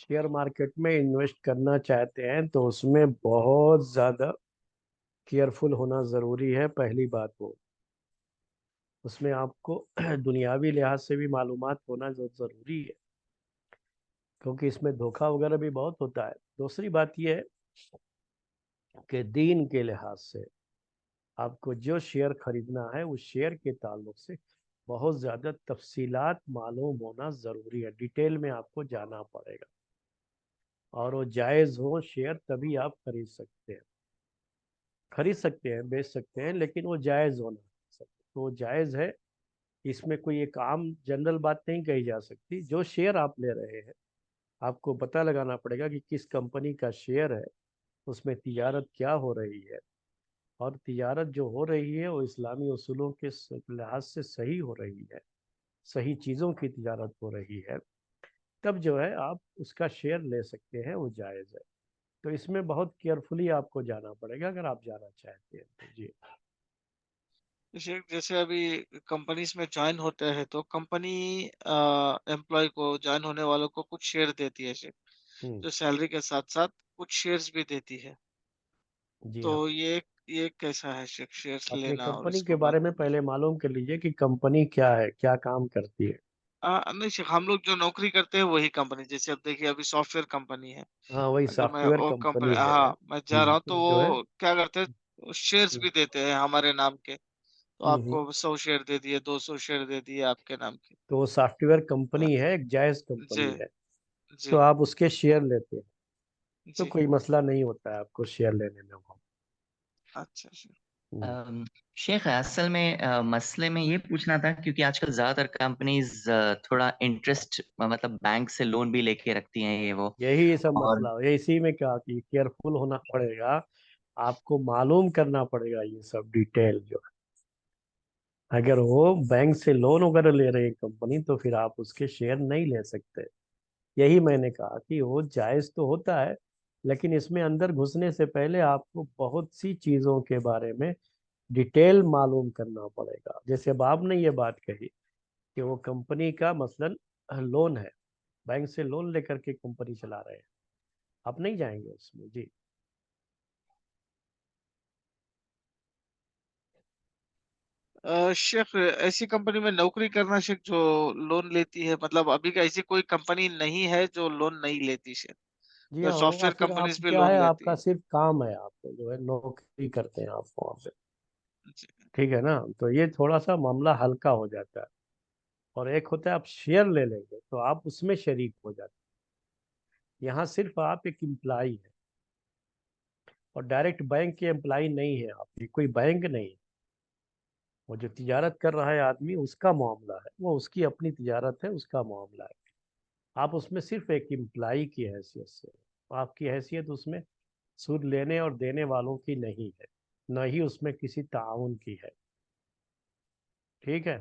Share market में invest करना चाहते हैं तो उसमें बहुत ज़्यादा केयरफुल होना ज़रूरी है। पहली बात वो, उसमें आपको दुनियावी लिहाज से भी मालूमात होना जो ज़रूरी है, क्योंकि इसमें धोखा वगैरह भी बहुत होता है। दूसरी बात यह है कि दीन के लिहाज से आपको जो शेयर खरीदना है उस शेयर के ताल्लुक से बहुत ज़्यादा तफसीलात मालूम होना ज़रूरी है। डिटेल में आपको जाना पड़ेगा और वो जायज़ हो शेयर, तभी आप खरीद सकते हैं, बेच सकते हैं, लेकिन वो जायज़ होना चाहिए। तो वो जायज़ है। इसमें कोई एक आम जनरल बात नहीं कही जा सकती। जो शेयर आप ले रहे हैं, आपको पता लगाना पड़ेगा कि किस कंपनी का शेयर है, उसमें तिजारत क्या हो रही है, और तिजारत जो हो रही है वो इस्लामी उसूलों के लिहाज से सही हो रही है, सही चीज़ों की तिजारत हो रही है, तब जो है आप उसका शेयर ले सकते हैं, वो जायज़ है। तो इसमें बहुत केयरफुली आपको जाना पड़ेगा अगर आप जाना चाहते हैं तो। जी। जैसे जैसे अभी कंपनीज में ज्वाइन होते हैं तो कंपनी एम्प्लॉय को ज्वाइन होने वालों को कुछ शेयर देती है शेयर, हम्म। जो सैलरी के साथ साथ कुछ शेयर्स भी देती है। जी तो हाँ। ये कैसा है शेयर्स अपनी लेना और कंपनी के इसको बाद बारे में पहले मालूम कर लीजिए कि कंपनी क्या है, क्या काम करती है। नहीं हम लोग जो नौकरी करते हैं वही कंपनी, जैसे अब देखिए अभी सॉफ्टवेयर कंपनी है। हाँ, वही अगर मैं सॉफ्टवेयर वो कंपनी, कंपनी है। हाँ मैं जा रहा हूँ तो जो है। वो क्या करते हैं, शेयर्स हम्म भी देते हैं हमारे नाम के। तो हम्म। आपको 100 शेयर दे दिए, 200 शेयर दे दिए आपके नाम के। तो वो सॉफ्टवेयर अ, कंपनी है, एक जायज़ जी, कंपनी है। तो जी, आप उसके शेयर लेते हैं, तो जी। कोई मसला नहीं होता है आपको शेयर लेने में वहाँ। अच्छा, अच्छा। हम्म। अम, शेख असल में मसले में ये पूछना था क्योंकि आजकल ज़्यादातर कंपनीज थोड़ा इंटरेस्ट मतलब बैंक से लोन भी लेके रखती हैं ये वो। यही सब और मसला है। ये इसी में क्या कि केयरफुल होना पड़ेगा। आपको मालूम करना पड़ेगा ये सब डिटेल जो है। अगर वो बैंक से लोन वगैरह ले रही है कंपनी, तो फिर आप उसके शेयर नहीं ले सकते। यही मैंने कहा कि वो जायज़ तो होता है, लेकिन इसमें अंदर घुसने से पहले आपको बहुत सी चीज़ों के बारे में डिटेल मालूम करना पड़ेगा। जैसे अब आपने ये बात कही कि वो कंपनी का मसलन लोन है, बैंक से लोन लेकर के कंपनी चला रहे हैं, आप नहीं जाएंगे उसमें। जी। शेख ऐसी कंपनी में नौकरी करना शेख जो लोन लेती है, मतलब अभी का ऐसी कोई कंपनी नहीं है जो लोन नहीं लेती शेख। जी तो हाँ, होगा सॉफ्टवेयर फिर। आप कंपनीज भी क्या है, लोन लेती आपका है। सिर्फ काम है, आप जो है नौकरी करते हैं आप वहाँ पे। जी। ठीक है ना। तो ये थोड़ा सा मामला हल्का हो जाता है। और एक होता है आप शेयर ले लेंगे तो आप उसमें शरीक हो जाते हैं। यहाँ सिर्फ आप एक एम्प्लाई है, और डायरेक्ट बैंक के एम्प्लाई नहीं है आप, ये कोई बैंक नहीं है। वो जो तिजारत कर रहा है आदमी, उसका मामला है, वो उसकी अपनी तिजारत है, उसका मामला है। आप उसमें सिर्फ एक एम्प्लाई की हैसियत से, आपकी हैसियत उसमें सूद लेने और देने वालों की नहीं है, न ही उसमें किसी ताउन की है। ठीक है।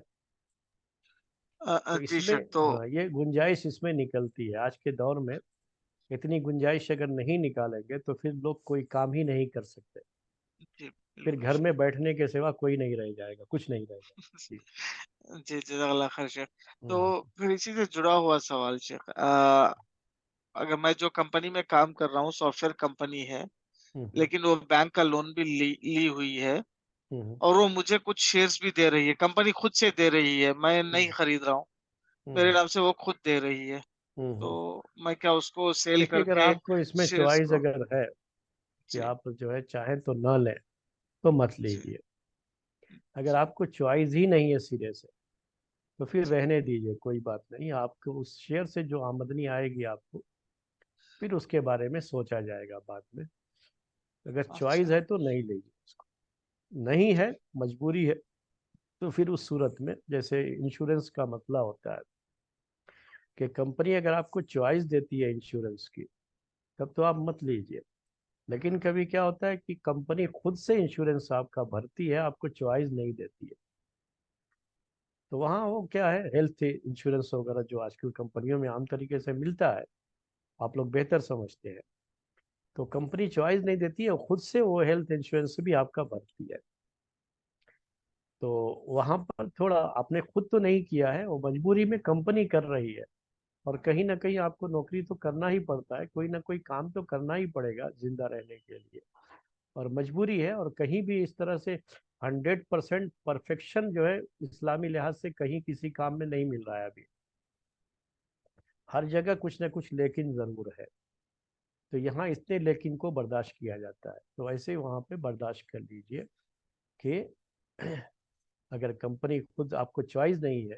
तो जी इसमें, शेख तो हाँ, ये गुंजाइश इसमें निकलती है आज के दौर में। इतनी गुंजाइश अगर नहीं निकालेंगे तो फिर लोग कोई काम ही नहीं कर सकते। जी फिर बिल्कुल घर शेख। में बैठने के सिवा कोई नहीं रह जाएगा, कुछ नहीं रहेगा। जी। जी जज़ाकल्लाह खैर शेख। तो हम्म फिर इसी से जुड़ा हुआ सवाल शेख, अगर मैं जो कंपनी में काम कर रहा हूँ सॉफ्टवेयर कंपनी है, हम्म लेकिन वो बैंक का लोन भी ली ली हुई है हम्म और वो मुझे कुछ शेयर्स भी दे रही है, कंपनी खुद से दे रही है, मैं नहीं हम्म खरीद रहा हूँ, मेरे हम्म नाम से वो खुद दे रही है। हम्म। तो मैं क्या उसको सेल देखिए, अगर करके आपको इसमें शेयर्स चॉइस को, अगर है कि जी, आप जो है चाहें तो न लें, तो मत जी, लीजिए। अगर आपको चॉइस ही नहीं है सिरे से, तो फिर जी, रहने दीजिए, कोई बात नहीं। आपको उस शेयर से जो आमदनी आएगी आपको, फिर उसके बारे में सोचा जाएगा बाद में। अगर चॉइस अच्छा, है तो नहीं लीजिए उसको। नहीं जी, है, मजबूरी है, तो फिर उस सूरत में जैसे इंश्योरेंस का मसला होता है कि कंपनी अगर आपको चॉइस देती है इंश्योरेंस की, तब तो आप मत लीजिए। लेकिन कभी क्या होता है कि कंपनी खुद से इंश्योरेंस आपका भरती है, आपको चॉइस नहीं देती है। तो वहाँ वो क्या है, हेल्थ इंश्योरेंस वगैरह जो आजकल कंपनियों में आम तरीके से मिलता है, आप लोग बेहतर समझते हैं। तो कंपनी चॉइस नहीं देती है, खुद से वो हेल्थ इंश्योरेंस भी आपका भरती है। तो वहाँ पर थोड़ा आपने खुद तो नहीं किया है, वो मजबूरी में कंपनी कर रही है। और कहीं ना कहीं आपको नौकरी तो करना ही पड़ता है, कोई ना कोई काम तो करना ही पड़ेगा जिंदा रहने के लिए, और मजबूरी है। और कहीं भी इस तरह से 100% परफेक्शन जो है इस्लामी लिहाज से कहीं किसी काम में नहीं मिल रहा है अभी। हर जगह कुछ ना कुछ लेकिन ज़रूर है। तो यहाँ इतने लेकिन को बर्दाश्त किया जाता है, तो ऐसे वहाँ पे बर्दाश्त कर लीजिए कि अगर कंपनी खुद आपको चॉइस नहीं है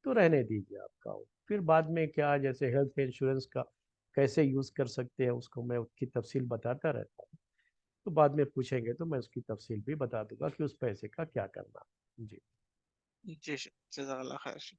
तो रहने दीजिए आप काम। फिर बाद में क्या, जैसे हेल्थ इंश्योरेंस का कैसे यूज़ कर सकते हैं उसको मैं उसकी तफसील बताता रहता हूँ, तो बाद में पूछेंगे तो मैं उसकी तफसील भी बता दूंगा कि उस पैसे का क्या करना। जी। जी जज़ाकल्लाह खैर।